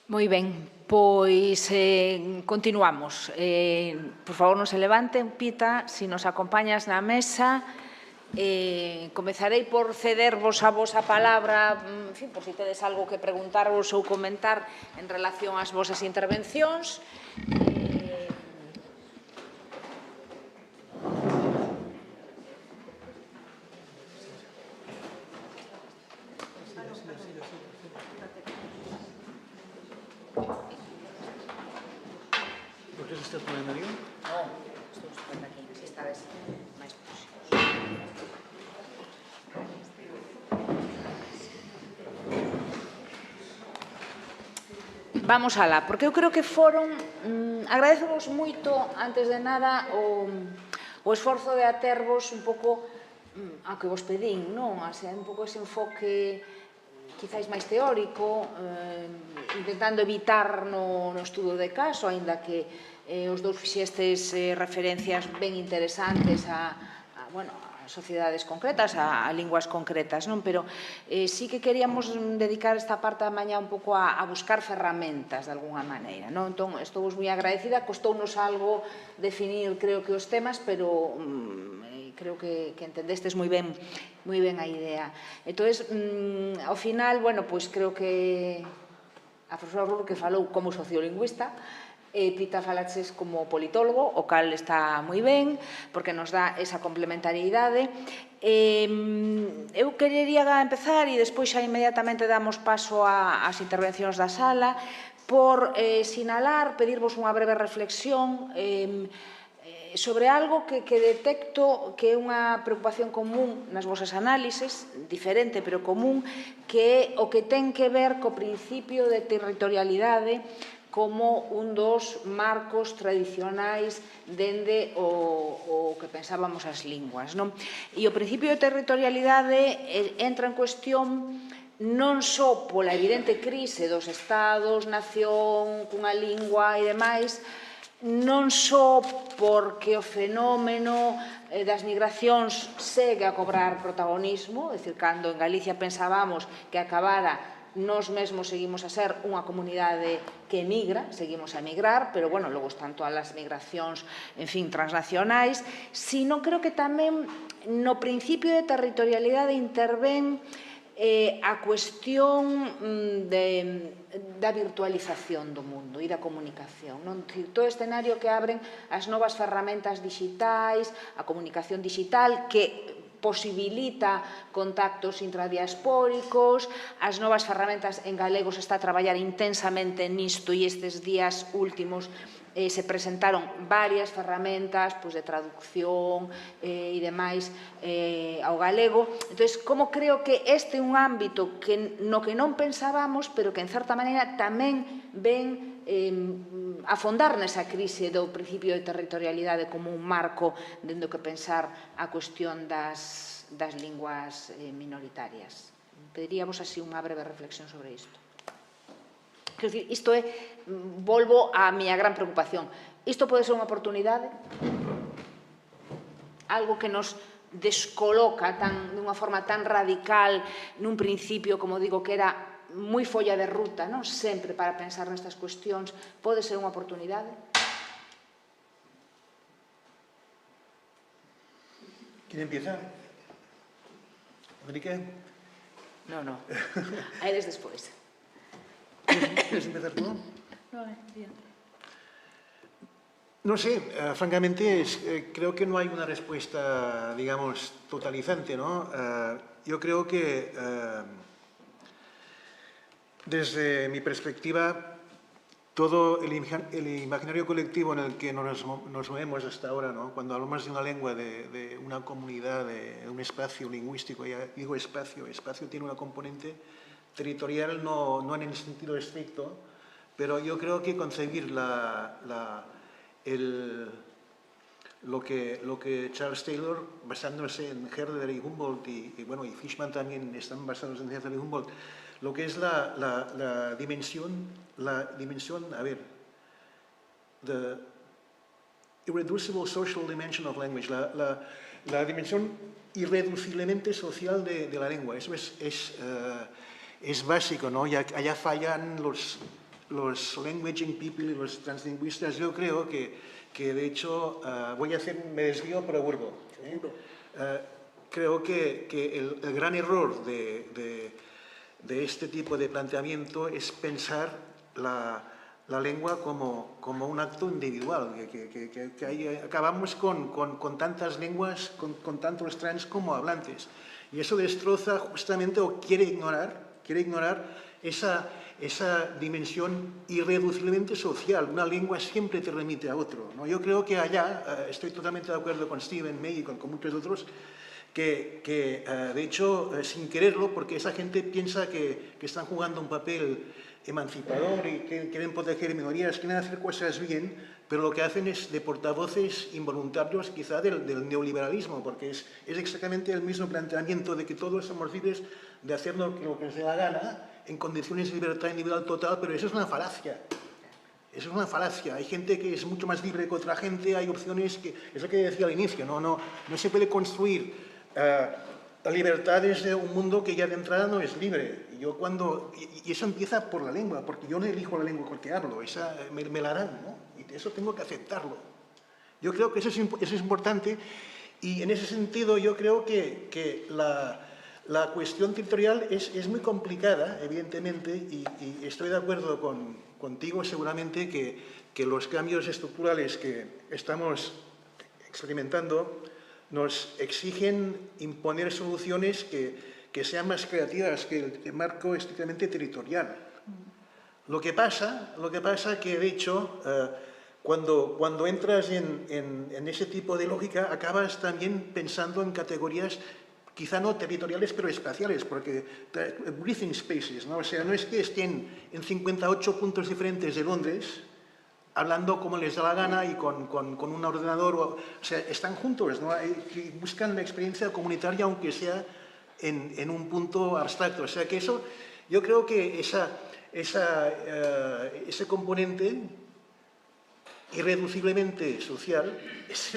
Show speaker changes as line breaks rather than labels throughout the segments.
Moi ben, pois continuamos. Por favor, non se levanten, Pita, se nos acompañas na mesa. Comezarei por cedervos a vosa palabra, en fin, por si tedes algo que preguntarvos ou comentar en relación ás vosas intervencións.
Por que se está ponendo ali?
Non, estou estupendo aquí, así estades máis próximos. Vamos alá, porque eu creo que foron... Agradecevos moito, antes de nada, o esforzo de atervos un pouco a que vos pedín, non? Un pouco ese enfoque quizáis máis teórico, intentando evitar no estudo de caso, aínda que os dous fixestes referencias ben interesantes a sociedades concretas, a linguas concretas, non? Pero sí que queríamos dedicar esta parte da mañá un pouco a buscar ferramentas, de alguna maneira, non? Entón, estou vos moi agradecida, costounos algo definir, creo que os temas, pero creo que entendestes moi ben a idea. Entón, ao final, pois creo que a profesora Rur que falou como sociolingüista, Pita falaches como politólogo, o cal está moi ben, porque nos dá esa complementariedade. Eu querería empezar, e despois xa inmediatamente damos paso ás intervencións da sala, por sinalar, pedirvos unha breve reflexión sobre algo que detecto que é unha preocupación común nas vosas análises, diferente pero común, que é o que ten que ver co principio de territorialidade como un dos marcos tradicionais dende o que pensábamos as linguas, non? E o principio de territorialidade entra en cuestión non só pola evidente crise dos estados, nación, cunha lingua e demais, non só porque o fenómeno das migracións segue a cobrar protagonismo, é dicir, cando en Galicia pensábamos que acabara, nós mesmos seguimos a ser unha comunidade que emigra, seguimos a emigrar, pero, logo están todas as migracións, en fin, transnacionais, sino creo que tamén no principio de territorialidade intervén a cuestión da virtualización do mundo e da comunicación. Todo o escenario que abren as novas ferramentas digitais, a comunicación digital que posibilita contactos intradiaspóricos, as novas ferramentas en galego se está a traballar intensamente nisto e estes días últimos se presentaron varias ferramentas de traducción e demais ao galego. Entón, como creo que este é un ámbito no que non pensábamos, pero que en certa maneira tamén ven afondar nesa crise do principio de territorialidade como un marco dentro do que pensar a cuestión das linguas minoritarias. Pediríamos así unha breve reflexión sobre isto. Quero dicir, isto é, volvo á miña gran preocupación. Isto pode ser unha oportunidade? Algo que nos descoloca dunha forma tan radical nun principio, como digo, que era moi folla de ruta, non? Sempre para pensar nestas cuestións, pode ser unha oportunidade?
¿Quién empieza? ¿Enrique?
No. A eles despois.
¿Quieres empezar tú?
No, bien.
No sé, francamente creo que no hay una respuesta, digamos, totalizante, ¿no? Yo creo que desde mi perspectiva todo el imaginario colectivo en el que nos movemos hasta ahora, ¿no? Cuando hablamos de una lengua, de una comunidad, de un espacio lingüístico, ya digo espacio tiene una componente territorial, no en el sentido estricto, pero yo creo que concebir lo que Charles Taylor, basándose en Herder y Humboldt, y Fishman también están basados en Herder y Humboldt, lo que es la dimensión, the irreducible social dimension of language, la dimensión irreduciblemente social de la lengua. Eso es básico, ¿no? Allá fallan los languaging people y los translingüistas, yo creo que de hecho, me desvío, pero vuelvo. Creo que el gran error de este tipo de planteamiento es pensar la lengua como un acto individual, que acabamos con tantas lenguas, con tantos trans como hablantes. Y eso destroza justamente o quiere ignorar esa dimensión irreduciblemente social. Una lengua siempre te remite a otro, ¿no? Yo creo que allá, estoy totalmente de acuerdo con Stephen May y con muchos otros, que de hecho, sin quererlo, porque esa gente piensa que están jugando un papel emancipador y que quieren proteger minorías, quieren hacer cosas bien, pero lo que hacen es de portavoces involuntarios quizá del neoliberalismo, porque es exactamente el mismo planteamiento de que todos somos libres de hacer lo que nos dé la gana en condiciones de libertad individual total, pero eso es una falacia. Eso es una falacia. Hay gente que es mucho más libre que otra gente, hay opciones que... Es lo que decía al inicio, no se puede construir la libertad desde un mundo que ya de entrada no es libre. Y eso empieza por la lengua, porque yo no elijo la lengua con la que hablo, esa me la dan, ¿no? Y eso tengo que aceptarlo. Yo creo que eso es importante, y en ese sentido yo creo que la cuestión territorial es muy complicada, evidentemente, y estoy de acuerdo contigo seguramente que los cambios estructurales que estamos experimentando nos exigen imponer soluciones que sean más creativas que el marco estrictamente territorial. Lo que pasa que, de hecho, cuando entras en ese tipo de lógica, acabas también pensando en categorías quizá no territoriales, pero espaciales, porque breathing spaces, ¿no? O sea, no es que estén en 58 puntos diferentes de Londres, hablando como les da la gana y con un ordenador, o sea, están juntos, ¿no? Buscan la experiencia comunitaria, aunque sea en un punto abstracto. O sea, que eso, yo creo que ese componente irreduciblemente social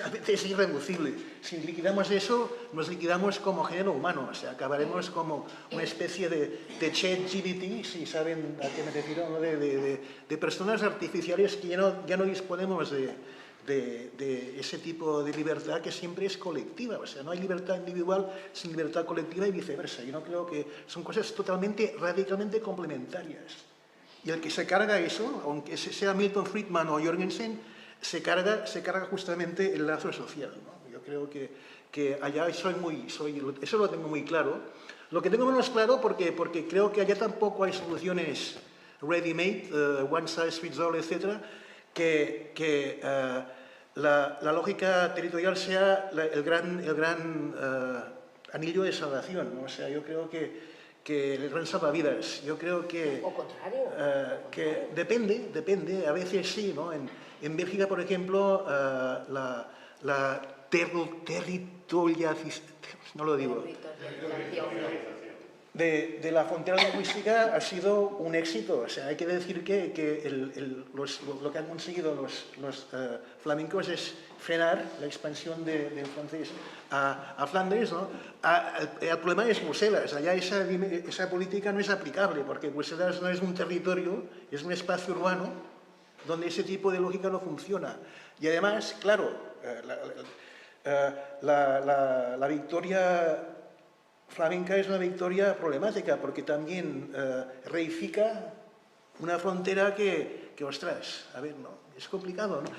a veces es irreducible. Si liquidamos eso, nos liquidamos como género humano, o sea, acabaremos como una especie de ChatGPT, si saben a qué me refiero, ¿no? de personas artificiales que ya no disponemos de ese tipo de libertad que siempre es colectiva, o sea, no hay libertad individual sin libertad colectiva y viceversa. Yo no creo que son cosas radicalmente complementarias. Y el que se carga eso, aunque sea Milton Friedman o Jorgensen, se carga justamente el lazo social, ¿no? Yo creo que allá eso lo tengo muy claro. Lo que tengo menos claro, porque creo que allá tampoco hay soluciones ready-made, one size fits all, etc., que la lógica territorial sea el gran anillo de salvación, ¿no? O sea, yo creo que el gran salvavidas. Yo creo que...
O contrario.
Que depende, a veces sí, ¿no? En Bélgica, por ejemplo, la territorialización, no lo digo, de la frontera lingüística ha sido un éxito. O sea, hay que decir que lo que han conseguido los flamencos es frenar la expansión del francés a Flandes, ¿no? El problema es Bruselas. Allá esa política no es aplicable, porque Bruselas no es un territorio, es un espacio urbano donde ese tipo de lógica no funciona. Y además, claro, la victoria flamenca es una victoria problemática, porque también reifica una frontera que ostras, a ver, ¿no? Es complicado, ¿no?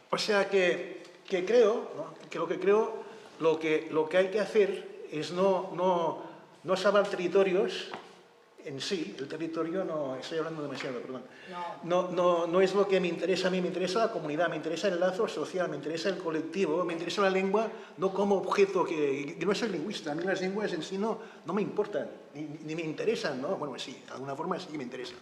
O sea que creo, ¿no? Lo que hay que hacer es no salvar territorios en sí. El territorio no, estoy hablando demasiado, perdón. No es lo que me interesa a mí, me interesa la comunidad, me interesa el lazo social, me interesa el colectivo, me interesa la lengua, no como objeto que no soy lingüista. A mí las lenguas en sí no me importan, ni me interesan, ¿no? Bueno, sí, de alguna forma sí me interesan.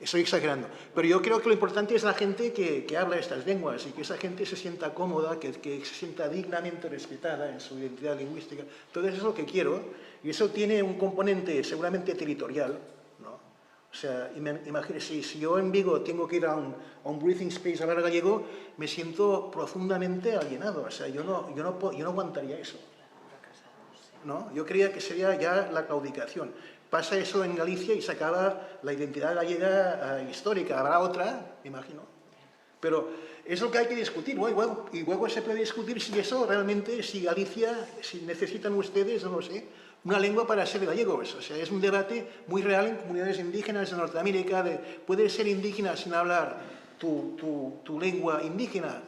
Estoy exagerando. Pero yo creo que lo importante es la gente que habla estas lenguas y que esa gente se sienta cómoda, que se sienta dignamente respetada en su identidad lingüística. Todo eso es lo que quiero, y eso tiene un componente seguramente territorial, ¿no? O sea, imagínese, si yo en Vigo tengo que ir a un breathing space a hablar gallego, me siento profundamente alienado. O sea, yo no aguantaría eso, ¿no? Yo creía que sería ya la claudicación. pasa eso en Galicia y se acaba la identidad gallega histórica. Habrá otra, me imagino. Pero es lo que hay que discutir. Y luego se puede discutir si eso realmente, si Galicia, si necesitan ustedes, no lo sé, una lengua para ser gallegos. O sea, es un debate muy real en comunidades indígenas de Norteamérica. ¿Puedes ser indígena sin hablar tu lengua indígena?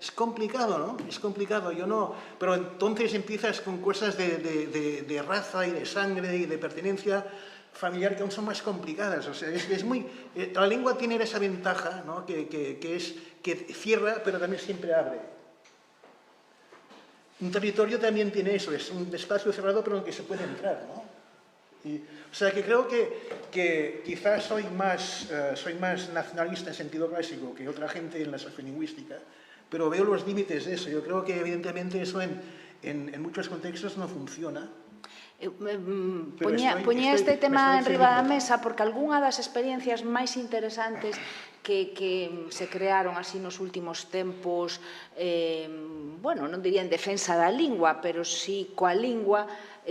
Es complicado, ¿no? Es complicado, yo no... Pero entonces empiezas con cosas de raza y de sangre y de pertenencia familiar que aún son más complicadas. O sea, es muy... la lengua tiene esa ventaja, ¿no? Que cierra, pero también siempre abre. Un territorio también tiene eso, es un espacio cerrado pero en el que se puede entrar, ¿no? O sea, que creo que quizás soy más nacionalista en sentido clásico que otra gente en la sociolingüística, pero veo los límites de eso. Yo creo que evidentemente eso en muchos contextos no funciona.
Poñía este tema enriba da mesa porque algunha das experiencias máis interesantes que se crearon así nos últimos tempos, bueno, non diría en defensa da lingua, pero sí coa lingua,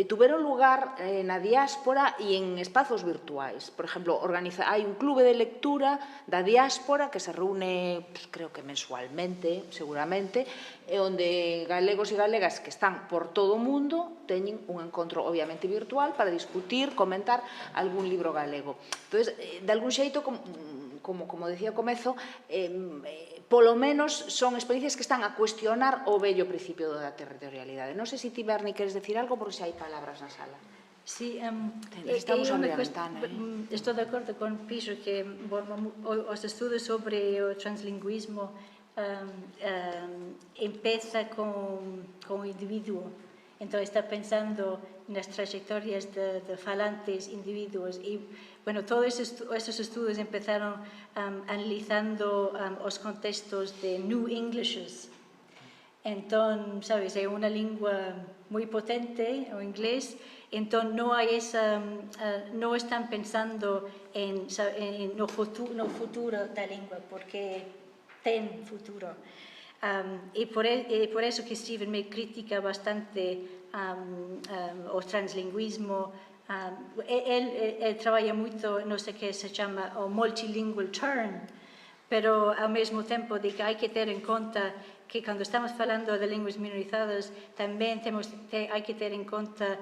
tuveron lugar na diáspora e en espazos virtuais. Por exemplo, hai un clube de lectura da diáspora que se reúne, creo que mensualmente, seguramente, onde galegos e galegas que están por todo o mundo teñen un encontro obviamente virtual para discutir, comentar algún libro galego. Entón, de algún xeito, como decía ao comezo, polo menos son experiencias que están a cuestionar o vello principio da territorialidade. Non sei se ti, Berni, queres decir algo porque se hai palabras na sala.
Sí,
Estamos a abrir a ventana.
Estou de acordo con Pixo que os estudos sobre o translingüismo empeza con o individuo. Entón, está pensando nas trayectorias de falantes individuos e, bueno, todos esos estudos empezaron analizando os contextos de New Englishes. Entón, sabes, é unha lingua moi potente, o inglés, entón non están pensando no futuro da lingua, porque ten futuro. E por eso que Stephen May critica bastante o translingüismo. Ele traballa moito no que se chama o multilingual turn, pero ao mesmo tempo de que hai que ter en conta que cando estamos falando de linguas minorizadas tamén hai que ter en conta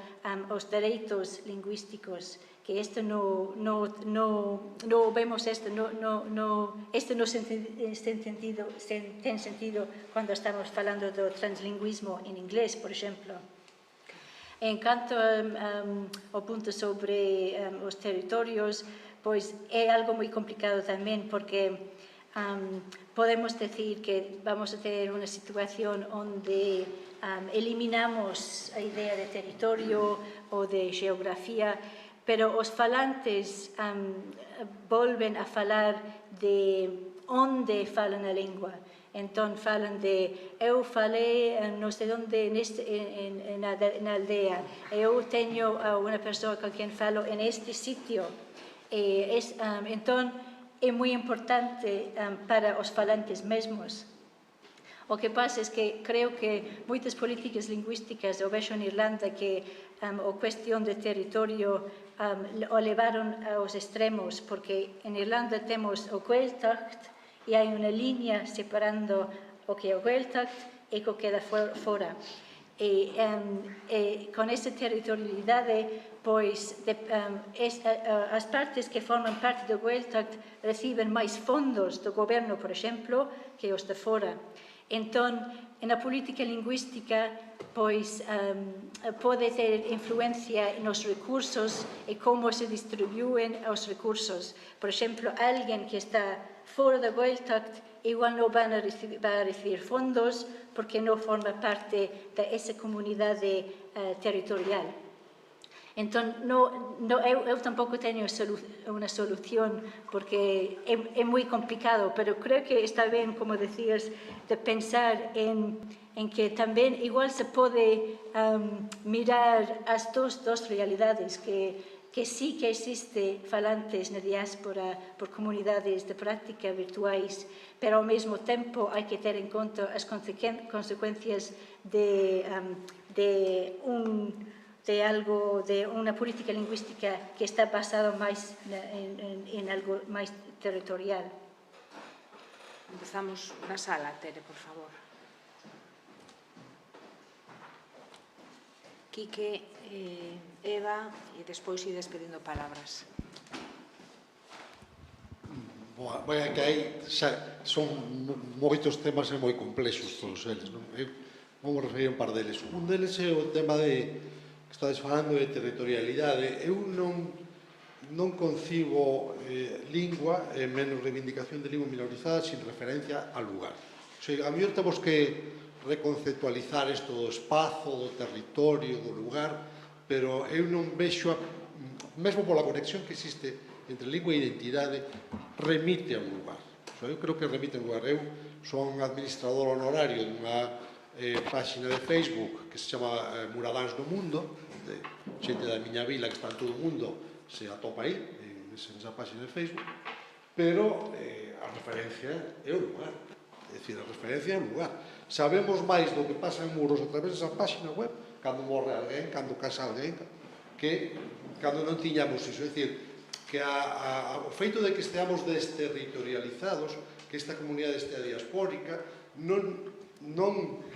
os dereitos lingüísticos, que isto no vemos isto non ten sentido cando estamos falando do translingüismo en inglés, por exemplo. En canto ao punto sobre os territorios, pois é algo moi complicado tamén, porque podemos decir que vamos a ter unha situación onde eliminamos a idea de territorio ou de geografía, pero os falantes volven a falar de onde falan a lingua. Entón, falan de eu falei non sei onde na aldea, eu teño unha persoa con quen falo en este sitio. Entón, é moi importante para os falantes mesmos. O que pasa é que creo que moitas políticas lingüísticas, o vexo en Irlanda, que a cuestión de territorio o levaron aos extremos, porque en Irlanda temos o Gaeltacht e hai unha liña separando o que é o Gaeltacht e o que queda fora. E con esta territorialidade, pois as partes que forman parte do Gaeltacht reciben máis fondos do goberno, por exemplo, que os de fora. Entón, na política lingüística, pois pode ter influencia nos recursos e como se distribúen os recursos. Por exemplo, alguén que está fora do Gaeltacht igual non van a recibir fondos porque non forma parte dessa comunidade territorial. Entón, eu tampouco teño unha solución porque é moi complicado, pero creo que está ben, como decías, de pensar en que tamén igual se pode mirar as dos realidades, que sí que existe falantes na diáspora por comunidades de práctica virtuais, pero ao mesmo tempo hai que ter en conta as consecuencias de de algo, de unha política lingüística que está basada máis en algo máis territorial.
Empezamos na sala, Tere, por favor. Quique, Eva, e despois ir despedindo palabras.
Bueno, que aí son moitos temas e moi complexos todos eles, non? Eu vou referir un par deles. Un deles é o tema que estades falando de territorialidade. Eu non concibo lingua, menos reivindicación de lingua minorizada, sin referencia al lugar. O sea, a mellor temos que reconceptualizar isto do espazo, do territorio, do lugar, pero eu non vexo, mesmo pola conexión que existe entre lingua e identidade, remite a un lugar. O sea, eu creo que remite a un lugar. Eu son administrador honorario dunha páxina de Facebook que se chama Muradáns do Mundo, de xente da miña vila que está en todo o mundo, se atopa aí, nesa páxina de Facebook, pero a referencia é o lugar. É dicir, a referencia é o lugar. Sabemos máis do que pasa en Muros a través desa páxina web, cando morre alguén, cando casa alguén, que cando non tiñamos iso. É dicir, que o feito de que esteamos desterritorializados, que esta comunidade estea diaspórica, non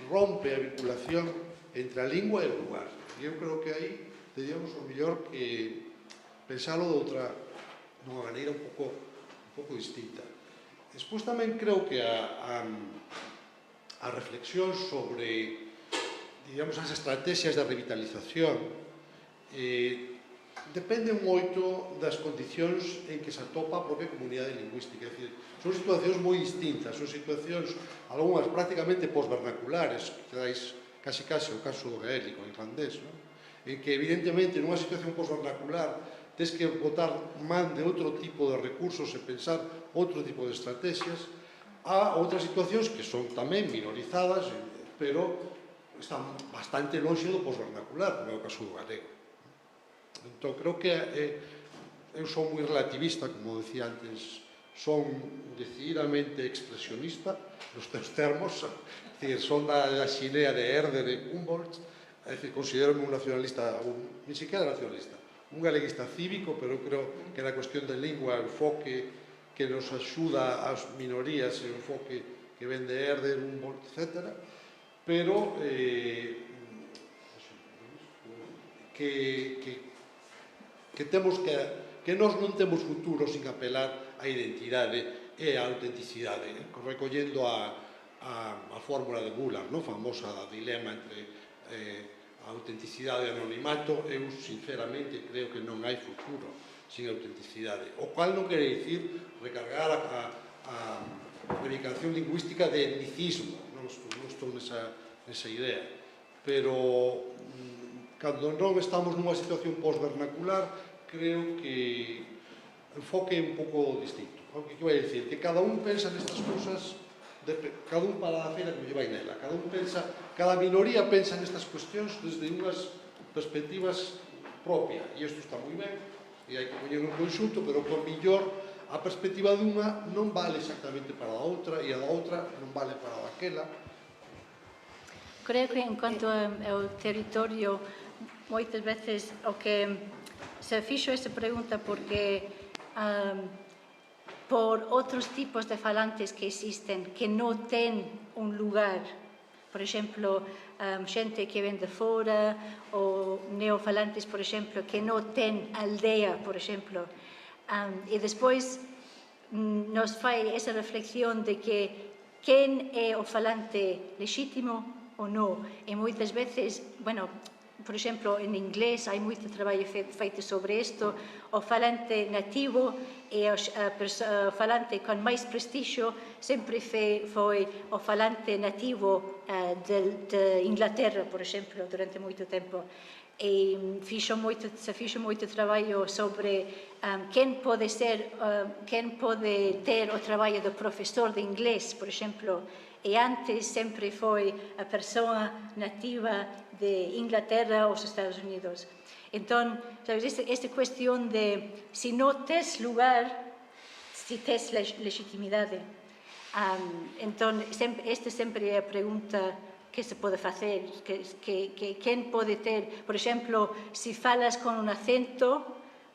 rompe a vinculación entre a lingua e o lugar. E eu creo que aí teríamos o mellor que pensalo dunha maneira un pouco distinta. Despois tamén creo que a reflexión sobre, digamos, as estrategias de revitalización dependen moito das condicións en que se atopa a propia comunidade lingüística. É dicir, son situacións moi distintas, son situacións, algunhas prácticamente posvernaculares, que dais casi o caso do gaélico, o irlandés, non? En que, evidentemente, nunha situación posvernacular, tens que botar man de outro tipo de recursos e pensar outro tipo de estrategias, a outras situacións que son tamén minorizadas, pero están bastante longe do posvernacular, como é o caso do galego. Entón, creo que eu son moi relativista, como decía antes, son decididamente expresionista nos teus termos, son da xinea de Herder e Humboldt, é dicir, considero un nacionalista, ni siquiera nacionalista, un galeguista cívico, pero creo que na cuestión de lingua, o enfoque que nos axuda ás minorías, o enfoque que ven de Herder, Humboldt, etc., pero que temos que nós non temos futuro sin apelar á identidade e á autenticidade, recollendo a fórmula de Bullard, famosa da dilema entre a autenticidade e o anonimato. Eu, sinceramente, creo que non hai futuro sin autenticidade, o cual non quere dicir recargar a reivindicación lingüística de etnicismo, non estou nesa idea, pero cando non estamos nunha situación posvernacular, creo que o enfoque é un pouco distinto. O que vai dicir? Que cada un pensa nestas cousas, cada un para a feira que lle vai nela, cada minoría pensa nestas cuestións desde unhas perspectivas propias, e isto está moi ben, e hai que poñer un conxunto, pero por millor a perspectiva dunha non vale exactamente para a outra, e a da outra non vale para aquela.
Creo que en cuanto ao territorio, moitas veces o que se fixo esa pregunta porque por outros tipos de falantes que existen que non ten un lugar, por exemplo, xente que ven de fora, ou neofalantes, por exemplo, que non ten aldea, por exemplo, e despois nos fai esa reflexión de que quen é o falante lexítimo ou non, e moitas veces, bueno, por exemplo, en inglés hai moito traballo feito sobre isto, o falante nativo e o falante con máis prestixio sempre foi o falante nativo de Inglaterra, por exemplo, durante moito tempo. E se fixo moito traballo sobre quen pode ter o traballo do profesor de inglés, por exemplo, e antes sempre foi a persoa nativa de Inglaterra ou os Estados Unidos. Entón, esta cuestión de se non tes lugar, se tes legitimidade. Entón, esta sempre é a pregunta que se pode facer, que quen pode ter, por exemplo, se falas con un acento,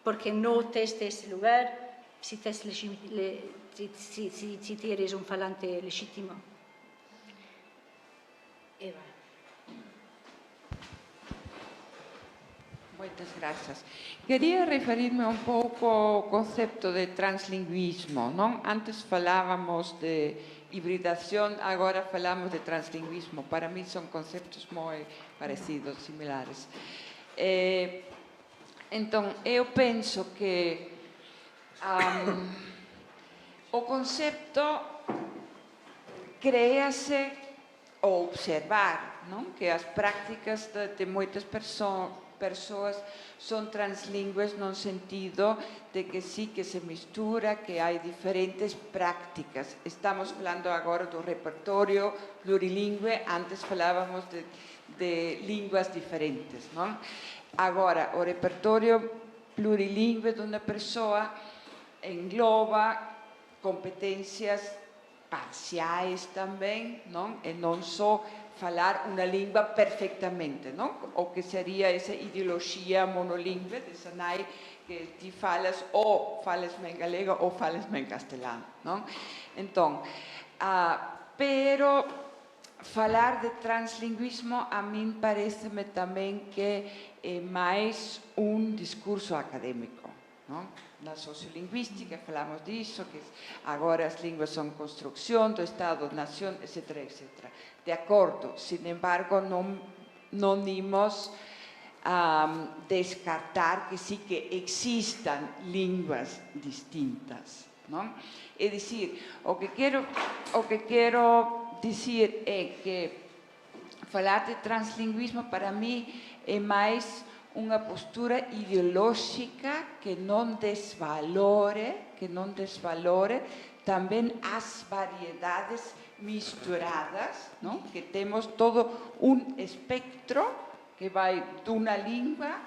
porque non tes dese lugar, se ti eres un falante lexítimo.
Eva.
Moitas grazas. Quería referirme un pouco ao concepto de translingüismo, non? Antes falábamos de hibridación, agora falamos de translingüismo. Para mí son conceptos moi parecidos, similares. Entón, eu penso que o concepto créase ao observar, non? Que as prácticas de moitas persoas son translingües no sentido de que sí que se mistura, que hai diferentes prácticas. Estamos falando agora do repertorio plurilingüe, antes falábamos de linguas diferentes, non? Agora, o repertorio plurilingüe dunha persoa engloba competencias parciais tamén, non? E non só falar unha lingua perfectamente, non? O que sería esa ideoloxía monolingüe de Sanai que ti falas ou falasme en galego ou falasme en castelán, non? Entón, pero falar de translingüismo a min pareceme tamén que é máis un discurso académico, non? Na sociolingüística falamos disso, que agora as linguas son construcción do Estado-nación, etc., etc. De acordo, sin embargo, non imos descartar que sí que existan linguas distintas, non? É dicir, o que quero dicir é que falar de translingüismo para mí é máis unha postura ideolóxica que non desvalore tamén as variedades misturadas, non? Que temos todo un espectro que vai dunha lingua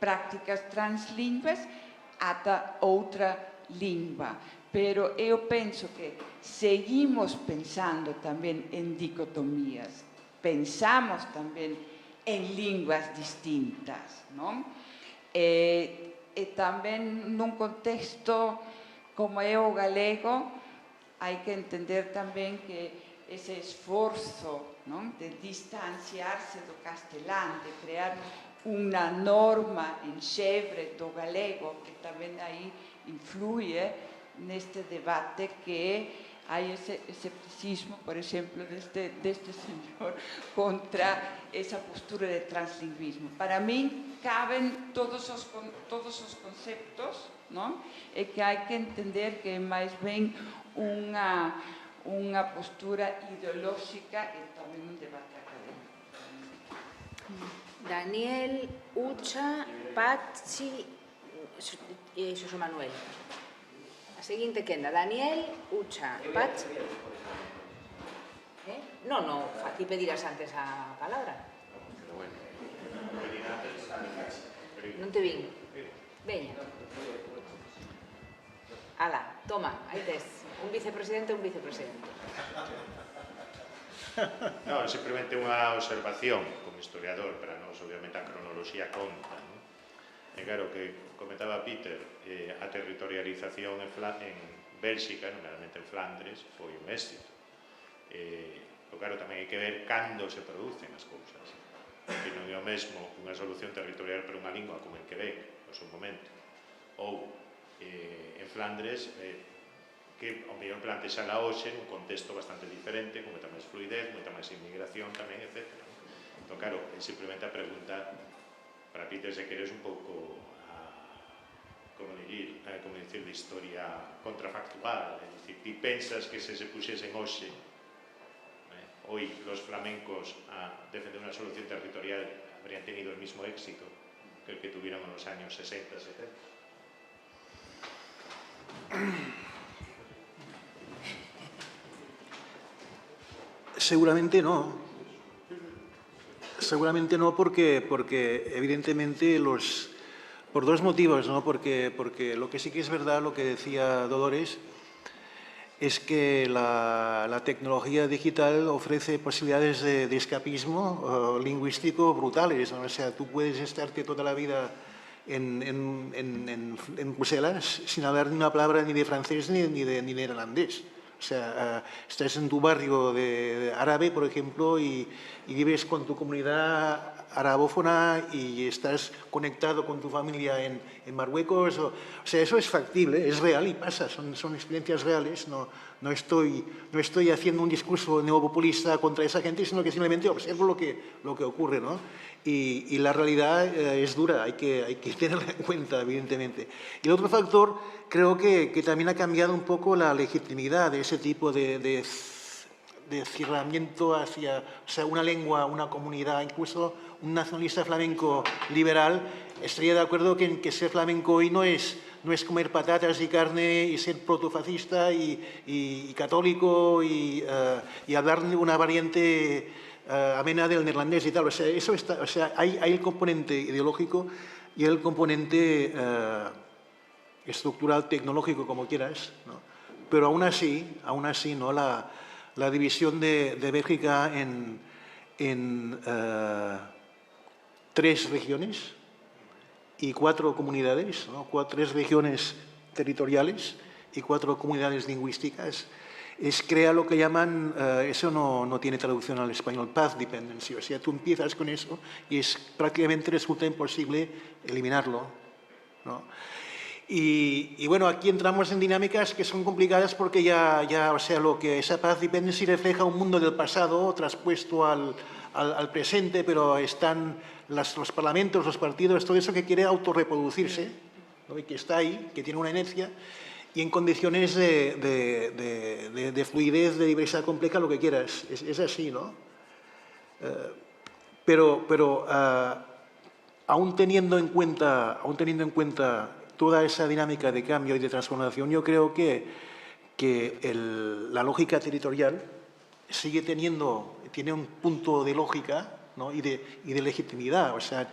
prácticas translingües ata outra lingua. Pero eu penso que seguimos pensando tamén en dicotomías, pensamos tamén en linguas distintas, non? E tamén nun contexto como é o galego, hai que entender tamén que ese esforzo, non? De distanciarse do castelán, de crear unha norma enxebre do galego, que tamén aí influye neste debate que hai ese escepticismo, por exemplo, deste señor contra esa postura de translingüismo. Para min caben todos os conceptos, non? E que hai que entender que é máis ben unha postura ideolóxica e tamén un debate académico.
Daniel, Ucha, Patxi e Xosé Manuel. A seguinte quenda, Daniel, Ucha, Patxi... Non, ti pedirás antes a palabra. Non te vin. Veña. Ala, toma, aí tes. Un vicepresidente e un vicepresidente.
Non, simplemente unha observación como historiador, para nós, obviamente, a cronoloxía conta, non? E claro que comentaba Peter, a territorialización en Bélxica, nomeadamente en Flandres, foi un éxito. Pero claro, tamén hai que ver cando se producen as cousas. Que non é o mesmo unha solución territorial para unha lingua como en Quebec, no seu momento, ou en Flandres, que ao mellor plantexala hoxe nun contexto bastante diferente, con moita máis fluidez, moita máis inmigración tamén, etc. Entón, claro, é simplemente a pregunta para Peter, se queres un pouco como dicir, de historia contrafactual, é dicir, ti pensas que se puxesen hoxe hoy los flamencos a defender una solución territorial habrían tenido el mismo éxito que el que tuvieron en los años 60, 70?
Seguramente no. Seguramente no porque evidentemente por dos motivos, ¿no? Porque lo que sí que es verdad, lo que decía Dolores, es que la tecnología digital ofrece posibilidades de escapismo lingüístico brutales, ¿no? O sea, tú puedes estarte toda la vida en Bruselas sin hablar ni una palabra ni de francés ni de neerlandés. O sea, estás en tu barrio de árabe, por ejemplo, y vives con tu comunidad arabófona y estás conectado con tu familia en Marruecos. O sea, eso es factible, es real y pasa, son experiencias reales. No estoy haciendo un discurso neopopulista contra esa gente, sino que simplemente observo lo que ocurre, ¿no? Y la realidad es dura, hay que tenerla en cuenta, evidentemente. Y el otro factor, creo que también ha cambiado un poco la legitimidad de ese tipo de cerramiento hacia, o sea, una lengua, una comunidad. Incluso un nacionalista flamenco liberal estaría de acuerdo que ser flamenco hoy no es comer patatas y carne y ser protofascista y católico y hablar de una variante amena del neerlandés y tal. O sea, eso está, o sea, hay el componente ideológico y el componente estructural, tecnológico, como quieras, ¿no? Pero aún así, ¿no? La división de Bélgica en 3 regiones y 4 comunidades, ¿no? 3 regiones territoriales y 4 comunidades lingüísticas, crea lo que llaman, eso no tiene traducción al español, path dependency. O sea, tú empiezas con eso y prácticamente resulta imposible eliminarlo, ¿no? Y bueno, aquí entramos en dinámicas que son complicadas porque o sea, lo que esa path dependency refleja un mundo del pasado traspuesto al presente, pero están los parlamentos, los partidos, todo eso que quiere autorreproducirse, ¿no? Y que está ahí, que tiene una inercia, y en condiciones de fluidez, de diversidad compleja, lo que quieras. Es así, ¿no? Pero aún teniendo en cuenta toda esa dinámica de cambio y de transformación, yo creo que la lógica territorial tiene un punto de lógica, ¿no? y de legitimidad, o sea,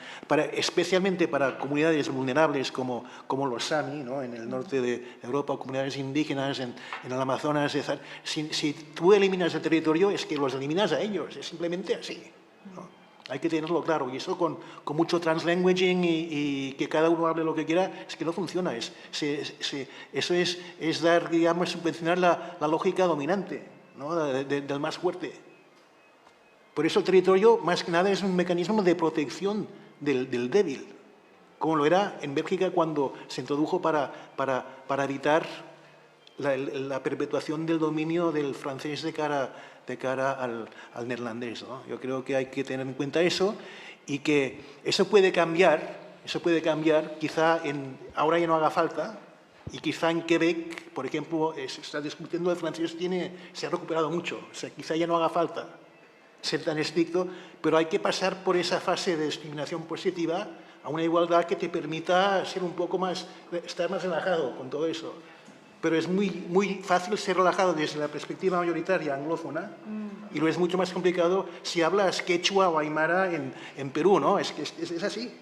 especialmente para comunidades vulnerables como los Sami, ¿no? En el norte de Europa, comunidades indígenas en el Amazonas. Si tú eliminas el territorio, es que los eliminas a ellos, es simplemente así, ¿no? Hay que tenerlo claro, y eso con mucho translanguaging y que cada uno hable lo que quiera, es que no funciona. Eso es dar, digamos, subvencionar la lógica dominante, ¿no? del más fuerte. Por eso el territorio, más que nada, es un mecanismo de protección del débil, como lo era en Bélgica cuando se introdujo para evitar la perpetuación del dominio del francés de cara al neerlandés, ¿no? Yo creo que hay que tener en cuenta eso y que eso puede cambiar, quizá ahora ya no haga falta, y quizá en Quebec, por ejemplo, se está discutiendo el francés, se ha recuperado mucho, o sea, quizá ya no haga falta ser tan estricto, pero hay que pasar por esa fase de discriminación positiva a una igualdad que te permita ser un poco estar más relajado con todo eso. Pero es muy fácil ser relajado desde la perspectiva mayoritaria anglófona y lo es mucho más complicado si hablas quechua o aymara en Perú, ¿no? Es así.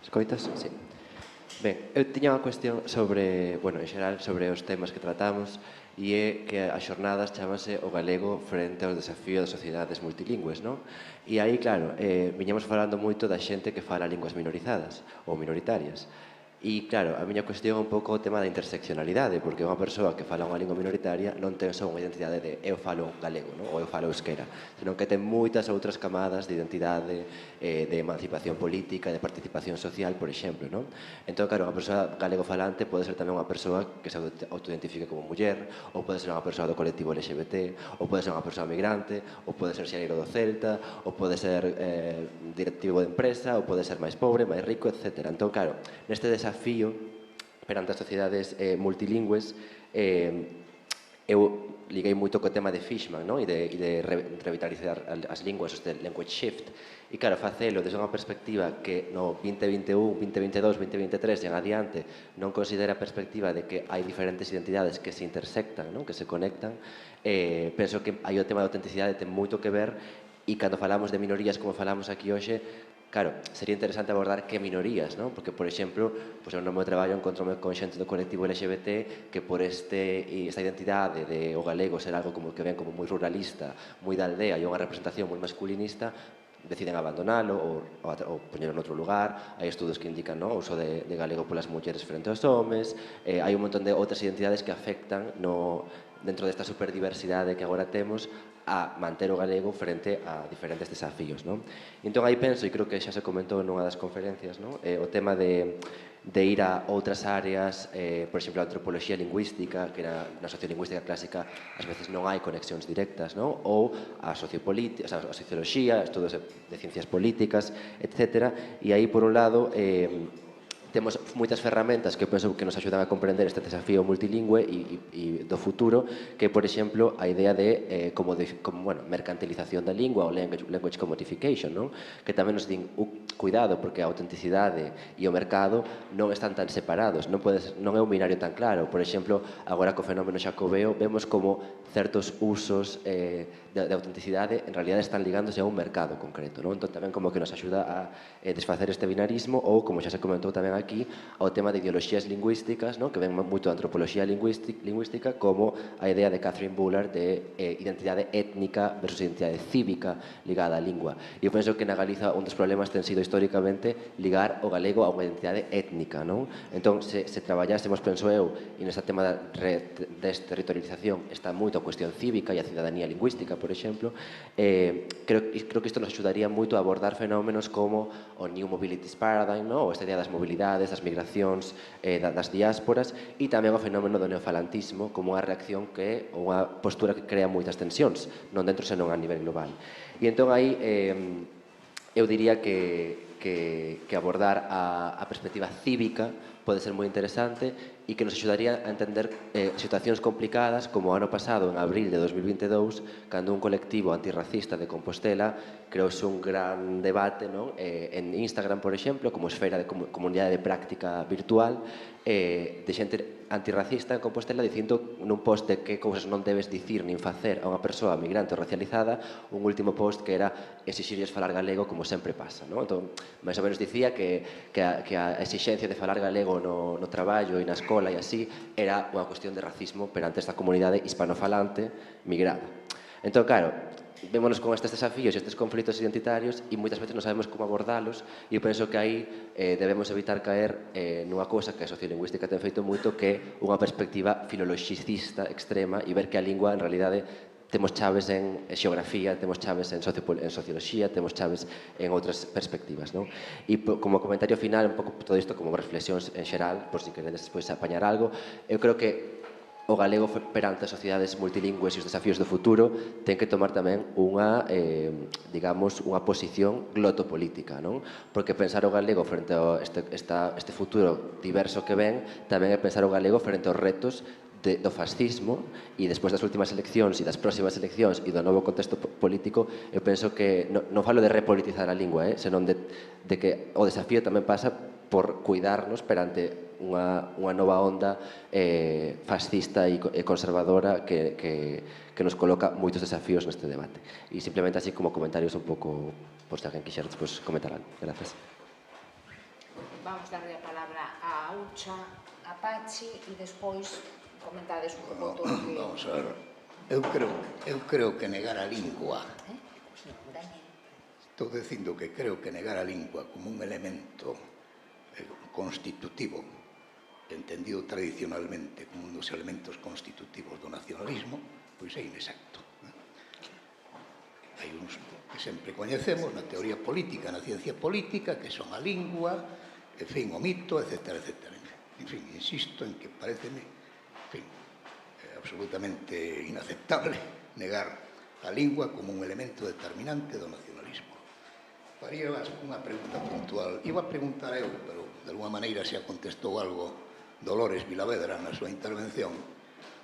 Escoitas? Sí. Ben, eu tiña unha cuestión sobre, bueno, en xeral, sobre os temas que tratamos, e é que as xornadas chamase o galego frente aos desafíos das sociedades multilingües, non? E aí, claro, viñamos falando moito da xente que fala linguas minorizadas ou minoritarias. E, claro, a miña cuestión é un pouco o tema da interseccionalidade, porque unha persoa que fala unha lingua minoritaria non ten só unha identidade de eu falo galego, non? Ou eu falo euskera, senón que ten moitas outras camadas de identidade, de emancipación política, de participación social, por exemplo, non? Entón, claro, unha persoa galego falante pode ser tamén unha persoa que se autoidentifique como muller, ou pode ser unha persoa do colectivo LGBT, ou pode ser unha persoa migrante, ou pode ser xereiro do Celta, ou pode ser directivo de empresa, ou pode ser máis pobre, máis rico, etc. Entón, claro, neste desafío perante as sociedades multilingües, eu liguei moito co tema de Fishman, non? E de revitalizar as linguas, este language shift. E claro, facelo desde unha perspectiva que no 2021, 2022, 2023 e en adiante non considera a perspectiva de que hai diferentes identidades que se intersectan, non? Que se conectan. Penso que hai o tema da autenticidade ten moito que ver, e cando falamos de minorías como falamos aquí hoxe, Claro, sería interesante abordar que minorías, ¿no? Porque, por exemplo, pues, no meu traballo encontrome con xente do colectivo LGBT que por esta identidade de o galego ser algo como que ven como moi ruralista, moi da aldea e unha representación moi masculinista, deciden abandonalo ou poñelo noutro lugar. Hai estudos que indican, ¿no?, o uso de galego polas mulleres frente aos homes. Hai un montón de outras identidades que afectan dentro desta superdiversidade que agora temos a manter o galego frente a diferentes desafíos, non? Entón aí penso, e creo que xa se comentou nunha das conferencias, non?, o tema de ir a outras áreas, por exemplo, a antropoloxía lingüística, que na sociolingüística clásica ás veces non hai conexións directas, non? Ou a socioloxía, estudos de ciencias políticas, etc. E aí, por un lado, temos moitas ferramentas que penso que nos axudan a comprender este desafío multilingüe e do futuro, que, por exemplo, a idea de mercantilización da lingua, ou language commodification, non? Que tamén nos din, cuidado, porque a autenticidade e o mercado non están tan separados, non é un binario tan claro. Por exemplo, agora co fenómeno xacobeo, vemos como certos usos de autenticidade en realidad están ligándose a un mercado concreto, non? Entón tamén como que nos axuda a desfacer este binarismo, ou, como xa se comentou tamén aquí, ao tema de ideoloxías lingüísticas, non? Que ven moito a antropoloxía lingüística, como a idea de Catherine Bullard de identidade étnica versus identidade cívica ligada á lingua. E eu penso que na Galiza un dos problemas ten sido históricamente ligar o galego a unha identidade étnica, non? Entón, se traballásemos, penso eu, e neste tema da desterritorialización está moito a cuestión cívica e a cidadanía lingüística, por exemplo, creo que isto nos axudaría moito a abordar fenómenos como o New Mobilities Paradigm, non? Ou esta idea das mobilidades, das migracións, das diásporas, e tamén o fenómeno do neofalantismo como unha reacción que é unha postura que crea moitas tensións, non dentro senón a nivel global. E entón aí eu diría que abordar a perspectiva cívica pode ser moi interesante e que nos axudaría a entender situacións complicadas como o ano pasado, en abril de 2022, cando un colectivo antirracista de Compostela creouse un gran debate, non? En Instagram, por exemplo, como esfera de comunidade de práctica virtual, de xente antirracista en Compostela dicindo nun post de que cousas non debes dicir nin facer a unha persoa migrante ou racializada, un último post que era exixirles falar galego como sempre pasa, non? Entón, máis ou menos dicía que a exixencia de falar galego no traballo e na escola e así era unha cuestión de racismo perante esta comunidade hispanofalante migrada. Entón, claro, vémonos con estes desafíos e estes conflitos identitarios e moitas veces non sabemos como abordalos, e eu penso que aí debemos evitar caer nunha cousa que a sociolingüística ten feito moito, que é unha perspectiva filoloxicista extrema, e ver que a lingua, en realidade, temos chaves en xeografía, temos chaves en socioloxía, temos chaves en outras perspectivas, non? E como comentario final, un pouco todo isto como reflexións en xeral, por si queredes despois apañar algo, eu creo que o galego perante as sociedades multilingües e os desafíos do futuro ten que tomar tamén unha, digamos, unha posición glotopolítica, non? Porque pensar o galego frente a este futuro diverso que ven tamén é pensar o galego frente aos retos do fascismo, e despois das últimas eleccións e das próximas eleccións e do novo contexto político, eu penso que non falo de repolitizar a lingua, senón de que o desafío tamén pasa por cuidarnos perante unha nova onda fascista e conservadora que nos coloca moitos desafíos neste debate. E simplemente así como comentarios un pouco, por se alguén quixera despois comentar algo. Gracias.
Vamos darle a palabra a Ucha, a Pachi e despois comentades un pouco todo o que...
Vamos a ver, eu creo que negar a lingua, estou dicindo que creo que negar a lingua como un elemento constitutivo, entendido tradicionalmente como un dos elementos constitutivos do nacionalismo, pois é inexacto. Hai uns que sempre coñecemos na teoría política, na ciencia política, que son a lingua, en fin, o mito, etc. En fin, insisto en que pareceme absolutamente inaceptable negar a lingua como un elemento determinante do nacionalismo. Faría unha pregunta puntual. Iba a preguntar eu, pero de alguma maneira xa contestou algo Dolores Vilavedra na súa intervención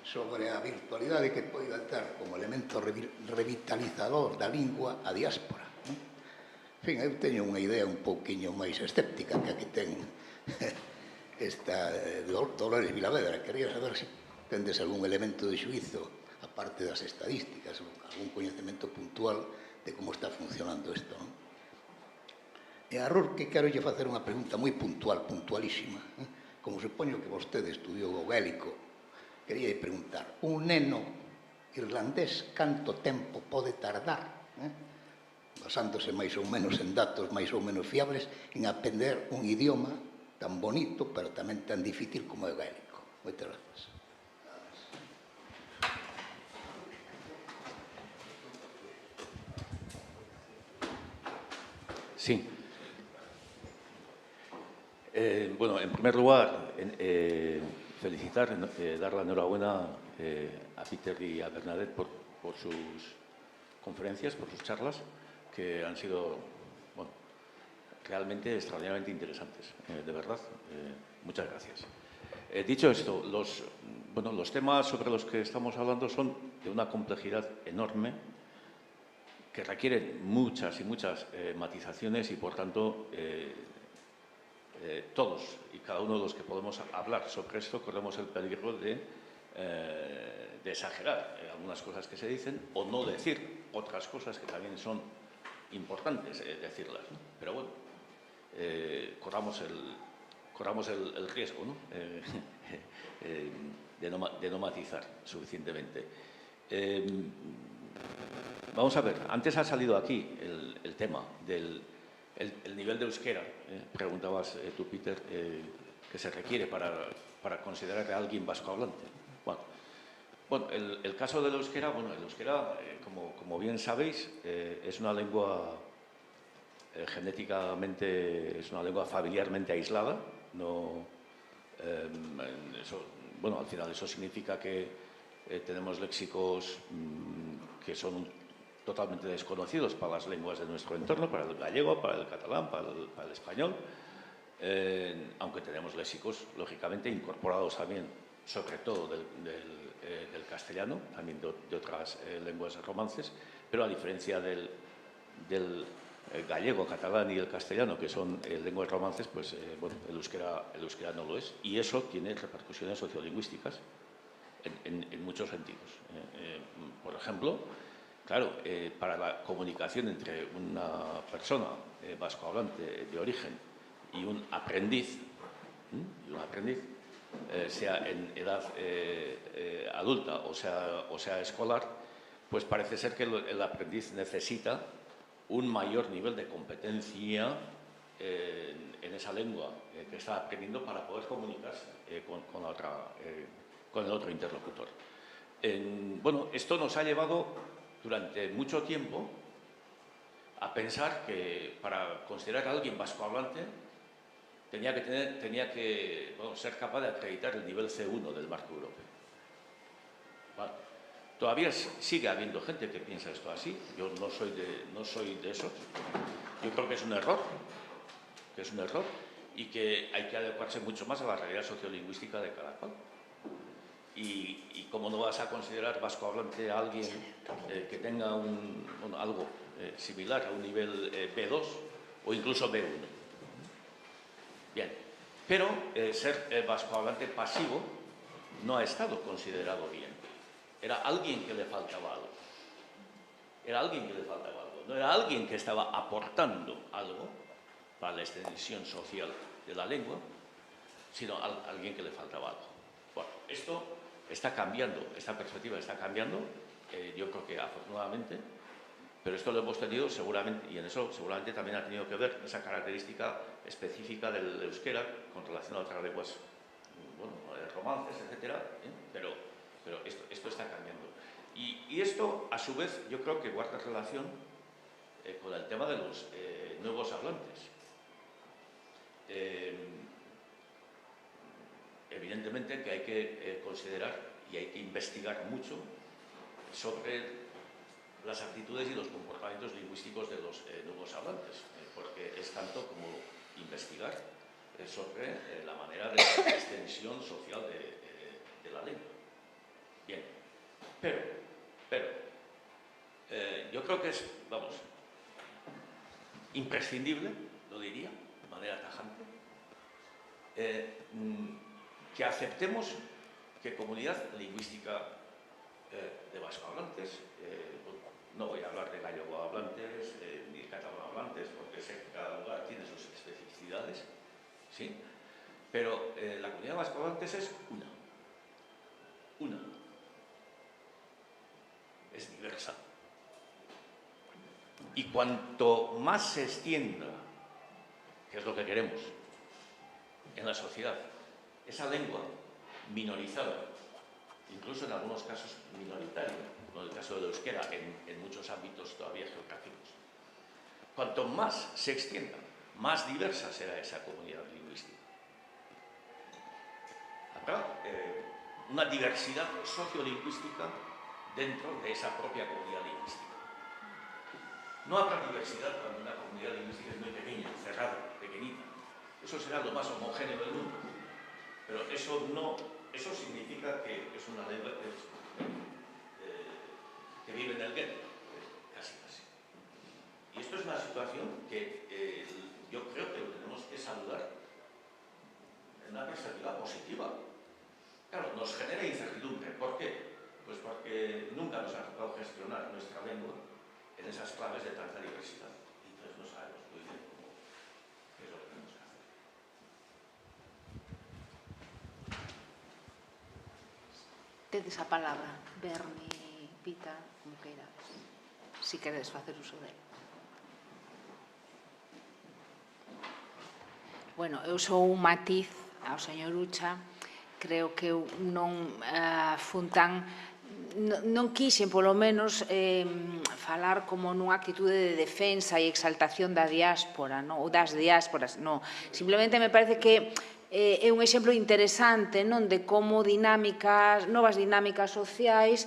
sobre a virtualidade que pode ter como elemento revitalizador da lingua a diáspora. En fin, eu teño unha idea un pouquiño máis escéptica que aquí ten esta Dolores Vilavedra. Quería saber se tendes algún elemento de xuízo, aparte das estadísticas, algún coñecemento puntual de como está funcionando isto, non? E a Rurque quero lle facer unha pregunta moi puntual, puntualísima. Como supoño que vostede estudiou o gaélico, quería preguntar, un neno irlandés canto tempo pode tardar, basándose máis ou menos en datos máis ou menos fiables, en aprender un idioma tan bonito, pero tamén tan difícil como é o gaélico? Moitas gracias.
Sí. Bueno, en primer lugar, felicitar, dar la enhorabuena a Peter y a Bernadette por sus conferencias, por sus charlas, que han sido, bueno, realmente extraordinariamente interesantes, de verdad. Muchas gracias. Dicho esto, los temas sobre los que estamos hablando son de una complejidad enorme, que requieren muchas y muchas matizaciones y, por tanto, todos y cada uno de los que podemos hablar sobre esto corremos el peligro de exagerar algunas cosas que se dicen o no decir otras cosas que también son importantes decirlas, ¿no? Pero bueno, corramos el riesgo, ¿no? de no matizar suficientemente. Vamos a ver, antes ha salido aquí el tema del nivel de euskera. Preguntabas tú, Peter, que se requiere para considerar a alguien vascohablante. Bueno, el caso del euskera, el euskera, como bien sabéis, es una lengua genéticamente, es una lengua familiarmente aislada. No, al final eso significa que tenemos léxicos que son totalmente desconocidos para las lenguas de nuestro entorno, para el gallego, para el catalán, para el español, aunque tenemos léxicos, lógicamente, incorporados también, sobre todo del castellano, también de otras lenguas romances, pero a diferencia del gallego, catalán y el castellano, que son lenguas romances, pues el euskera no lo es, y eso tiene repercusiones sociolingüísticas en muchos sentidos. Por ejemplo, claro, para la comunicación entre una persona vascohablante de origen y un aprendiz, sea en edad adulta o sea escolar, pues parece ser que el aprendiz necesita un mayor nivel de competencia en esa lengua que está aprendiendo para poder comunicarse con el otro interlocutor. Esto nos ha llevado durante mucho tiempo a pensar que para considerar a alguien vascohablante tenía que ser capaz de acreditar el nivel C1 del marco europeo. Todavía sigue habiendo gente que piensa esto así. Yo no soy de esos. Yo creo que es un error, y que hay que adecuarse mucho más a la realidad sociolingüística de cada cual. Y cómo no vas a considerar vascohablante a alguien que tenga algo similar a un nivel B2 o incluso B1. Bien, pero ser vascohablante pasivo no ha estado considerado bien. Era alguien que le faltaba algo. No era alguien que estaba aportando algo para la extensión social de la lengua, sino alguien que le faltaba algo. Bueno, esto está cambiando, esta perspectiva está cambiando, yo creo que afortunadamente, pero esto lo hemos tenido seguramente, y en eso seguramente también ha tenido que ver esa característica específica del euskera con relación a otras lenguas, romances, etcétera, pero esto está cambiando. Y esto, a su vez, yo creo que guarda relación con el tema de los nuevos hablantes. Evidentemente que hay que considerar y hay que investigar mucho sobre las actitudes y los comportamientos lingüísticos de los nuevos hablantes, porque es tanto como investigar sobre la manera de extensión social de la lengua. Bien, pero yo creo que es, imprescindible, lo diría de manera tajante, que aceptemos que comunidad lingüística de vascohablantes no voy a hablar de gallego hablantes ni de catalán hablantes, porque sé que cada lugar tiene sus especificidades, ¿sí? Pero la comunidad vasco hablantes es una. Es diversa. Y cuanto más se extienda, que es lo que queremos, en la sociedad, esa lengua minorizada, incluso en algunos casos minoritaria, como en el caso del euskera, en muchos ámbitos todavía geográficos, cuanto más se extienda, más diversa será esa comunidad lingüística. Habrá una diversidad sociolingüística dentro de esa propia comunidad lingüística. No habrá diversidad cuando una comunidad lingüística es muy pequeña, cerrada, pequeñita. Eso será lo más homogéneo del mundo. Pero eso significa que es una lengua que vive en el gueto, casi. Y esto es una situación que yo creo que lo tenemos que saludar en una perspectiva positiva. Claro, nos genera incertidumbre. ¿Por qué? Pues porque nunca nos ha tocado gestionar nuestra lengua en esas claves de tanta diversidad. Y entonces no sabemos muy bien qué es lo que tenemos que hacer.
Tedes a palabra, Berni, Pita, como queirades, si queredes facer uso dela. Bueno, eu sou un matiz ao señor Ucha, creo que eu non fun tan... Non quixen, polo menos, falar como nunha actitude de defensa e exaltación da diáspora, ou das diásporas, non. Simplemente me parece que é un exemplo interesante de como novas dinámicas sociais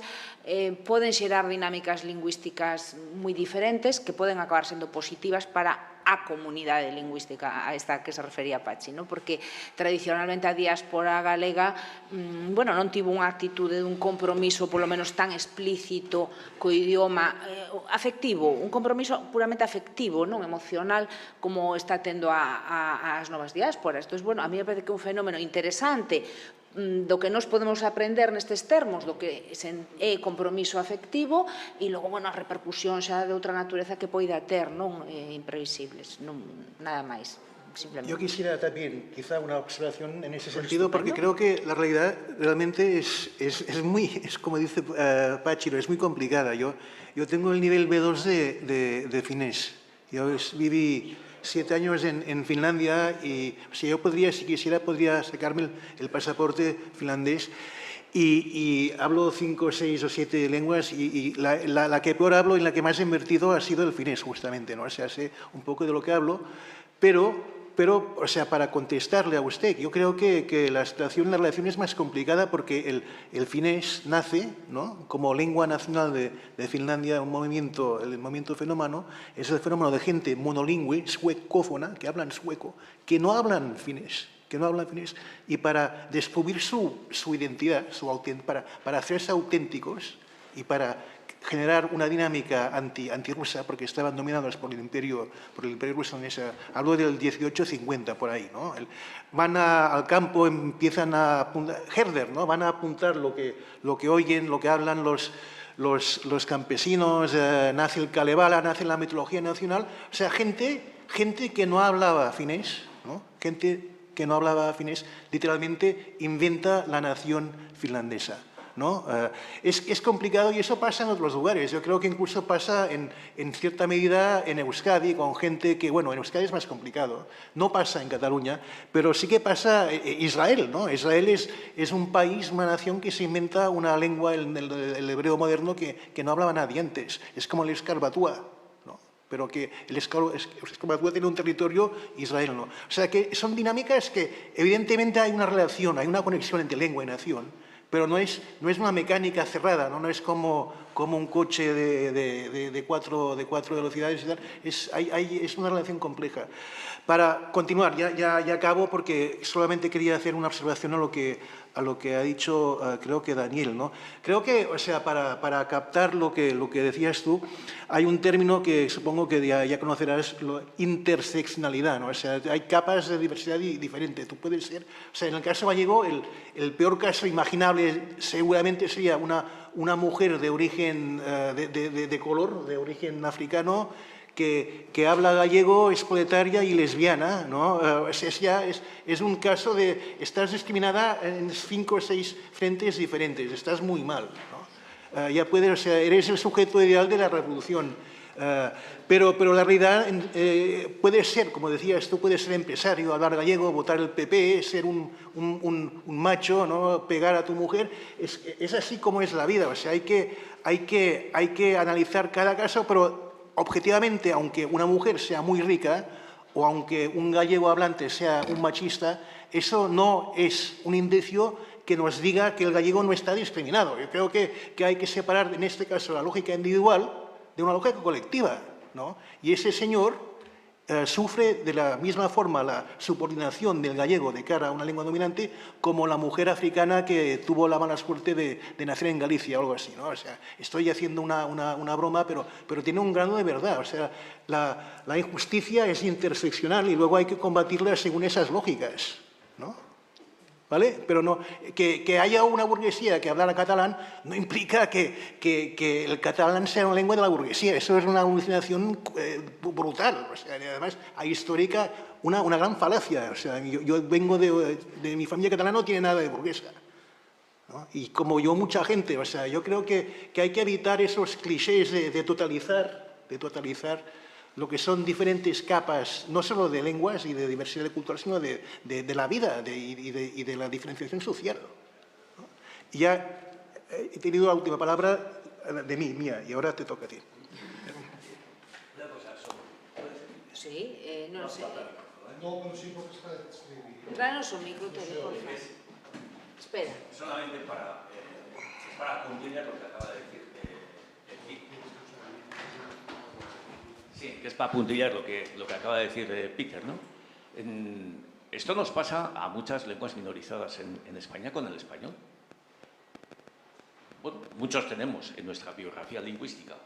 poden xerar dinámicas lingüísticas moi diferentes que poden acabar sendo positivas para a comunidade lingüística a esta que se refería Pachi, porque tradicionalmente a diáspora galega non tivo unha actitude dun compromiso polo menos tan explícito co idioma afectivo, un compromiso puramente afectivo, non emocional, como está tendo as novas diásporas. Entón, a mí me parece que é un fenómeno interesante do que nos podemos aprender nestes termos, do que é compromiso afectivo e logo, as repercusións xa de outra natureza que poida ter, imprevisibles, nada máis.
Yo quisiera también quizá una observación en ese sentido, porque creo que la realidad realmente es como dice Pachiro, es muy complicada. Yo tengo el nivel B2 de finés. Yo viví 7 años en Finlandia y si yo quisiera, podría sacarme el pasaporte finlandés. Y hablo 5, 6 o 7 lenguas y la que peor hablo y la que más he invertido ha sido el finés, justamente, ¿no? O sea, sé un poco de lo que hablo, pero, o sea, para contestarle a usted, yo creo que la situación, la relación es más complicada porque el finés nace, ¿no?, como lengua nacional de Finlandia, el movimiento fenómeno, es el fenómeno de gente monolingüe, suecófona, que hablan sueco, que no hablan finés. Y para descubrir su identidad, para hacerse auténticos y para generar una dinámica antirrusa, porque estaban dominados por el imperio ruso. Hablo del 1850, por ahí, ¿no? Van al campo, empiezan a apuntar, Herder, ¿no? Van a apuntar lo que oyen, lo que hablan los campesinos, nace el Kalevala, nace la mitología nacional. O sea, gente que no hablaba finés, ¿no? Gente que no hablaba finés, literalmente inventa la nación finlandesa, ¿no? Es complicado y eso pasa en otros lugares. Yo creo que incluso pasa en cierta medida en Euskadi, con gente que, en Euskadi es más complicado. No pasa en Cataluña, pero sí que pasa en Israel, ¿no? Israel es un país, una nación que se inventa una lengua, el hebreo moderno, que no hablaba nadie antes. Es como el escarbatúa, pero que el escarbatúa tiene un territorio, Israel no. O sea que son dinámicas que evidentemente hay una relación, hay una conexión entre lengua y nación, pero no es una mecánica cerrada, no es como un coche de cuatro velocidades y tal. Es una relación compleja. Para continuar, ya acabo porque solamente quería hacer una observación a lo que ha dicho, creo que Daniel, ¿no? Creo que, o sea, para captar lo que decías tú, hay un término que supongo que ya conocerás, interseccionalidad, ¿no? O sea, hay capas de diversidad diferentes. Tú puedes ser, o sea, en el caso gallego, el peor caso imaginable seguramente sería una una mujer de origen de color, de origen africano, que habla gallego, es proletaria y lesbiana, ¿no? Es un caso de estás discriminada en 5 o 6 frentes diferentes, estás muy mal, ¿no? Ya puedes, o sea, eres el sujeto ideal de la revolución. Pero la realidad puede ser, como decías, tú puedes ser empresario, hablar gallego, votar el PP, ser un macho, ¿no? Pegar a tu mujer. Es así como es la vida. O sea, hay que analizar cada caso, pero objetivamente, aunque una mujer sea muy rica o aunque un gallego hablante sea un machista, eso no es un indicio que nos diga que el gallego no está discriminado. Yo creo que hay que separar, en este caso, la lógica individual de una lógica colectiva, ¿no? Y ese señor sufre de la misma forma la subordinación del gallego de cara a una lengua dominante como la mujer africana que tuvo la mala suerte de nacer en Galicia o algo así, ¿no? O sea, estoy haciendo una broma, pero tiene un grano de verdad. O sea, la injusticia es interseccional y luego hay que combatirla según esas lógicas, ¿no? ¿Vale? Pero no, que haya una burguesía que hablara catalán no implica que el catalán sea una lengua de la burguesía. Eso es una alucinación brutal. O sea, además, hay histórica una gran falacia. O sea, yo vengo de mi familia catalana, no tiene nada de burguesa, ¿no? Y como yo, mucha gente. O sea, yo creo que hay que evitar esos clichés de totalizar lo que son diferentes capas, no solo de lenguas y de diversidad de culturas, sino de la vida y de la diferenciación social, ¿no? Y ya he tenido la última palabra mía, y ahora te toca a ti.
Sí, no sé.
No, pero sí porque está escribiendo.
Tráenos un micro, por favor. Espera.
Solamente para continuar lo que acaba de decir. Sí, que es para puntillar lo que acaba de decir Peter, ¿no? Esto nos pasa a muchas lenguas minorizadas en España con el español. Bueno, muchos tenemos en nuestra biografía lingüística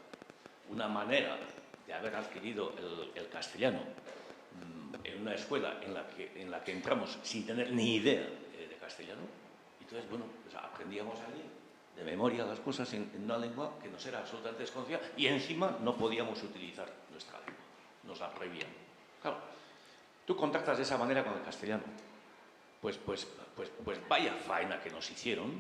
una manera de haber adquirido el castellano en una escuela en la que entramos sin tener ni idea de castellano. Entonces, bueno, pues aprendíamos allí de memoria las cosas en una lengua que nos era absolutamente desconocida y encima no podíamos utilizar nuestra lengua, nos la prohibían. Claro, tú contactas de esa manera con el castellano, pues vaya faena que nos hicieron,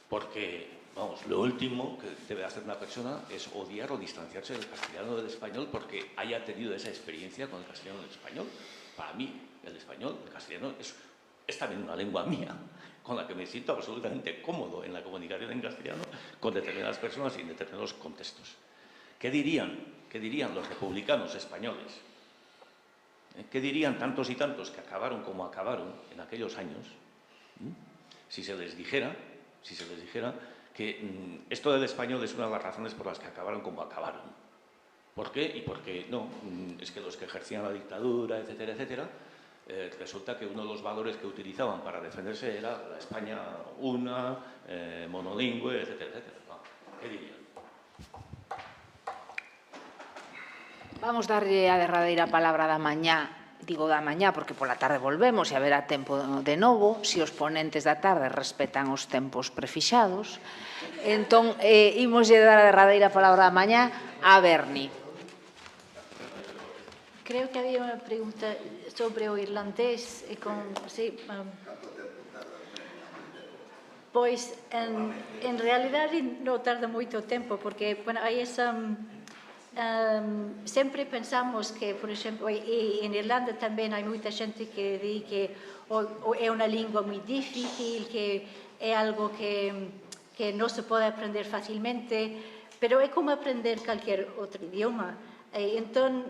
porque, vamos, lo último que debe hacer una persona es odiar o distanciarse del castellano o del español porque haya tenido esa experiencia con el castellano o el español. Para mí, el castellano es también una lengua mía, con la que me siento absolutamente cómodo en la comunicación en castellano con determinadas personas y en determinados contextos. ¿Qué dirían los republicanos españoles? ¿Qué dirían tantos y tantos que acabaron como acabaron en aquellos años? Si se les dijera que esto del español es una de las razones por las que acabaron como acabaron. ¿Por qué? Y por qué no. Es que los que ejercían la dictadura, etcétera, etcétera, resulta que uno de los valores que utilizaban para defenderse era la España una, monolingüe, etcétera, etcétera. ¿Qué dirían?
Vamos darlle a derradeira palabra da mañá, digo da mañá porque pola tarde volvemos e haberá tempo de novo, se os ponentes da tarde respetan os tempos prefixados. Entón, imoslle dar a derradeira palabra da mañá a Berni.
Creo que había unha pregunta sobre o irlandés e sí, pois en realidade non tarda moito tempo porque, bueno, hai esa sempre pensamos que, por exemplo, e en Irlanda tamén hai moita xente que di que é unha lingua moi difícil, que é algo que non se pode aprender facilmente, pero é como aprender calquer outro idioma. Entón,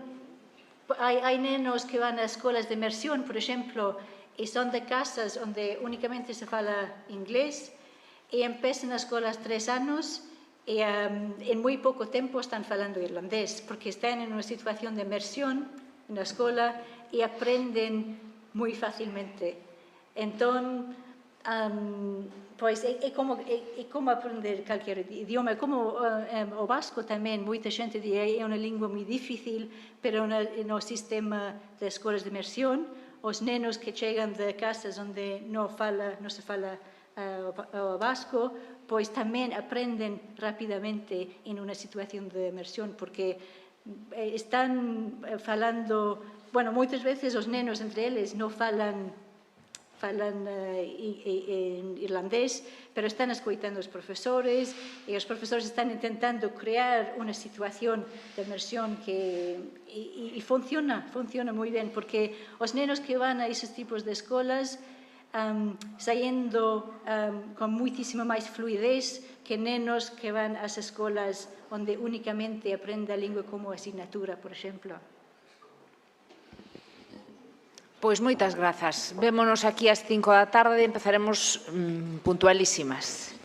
hai nenos que van a escolas de inmersión, por exemplo, e son de casas onde únicamente se fala inglés e empezan as escolas 3 anos e en moi pouco tempo están falando irlandés porque están en unha situación de inmersión na escola e aprenden moi facilmente. Entón, pois é como aprender calquer idioma, como o vasco tamén, moita xente di é unha lingua moi difícil, pero no sistema de escolas de inmersión, os nenos que chegan de casas onde non se fala o vasco, pois tamén aprenden rapidamente en unha situación de inmersión, porque están falando, bueno, moitas veces os nenos entre eles non falan en irlandés, pero están escoitando os profesores e os profesores están intentando crear unha situación de inmersión que funciona moi ben, porque os nenos que van a esos tipos de escolas saíndo con muitísima máis fluidez que nenos que van ás escolas onde únicamente aprende a lingua como asignatura, por exemplo.
Pois moitas grazas. Vémonos aquí ás 5 da tarde e empezaremos puntualísimas.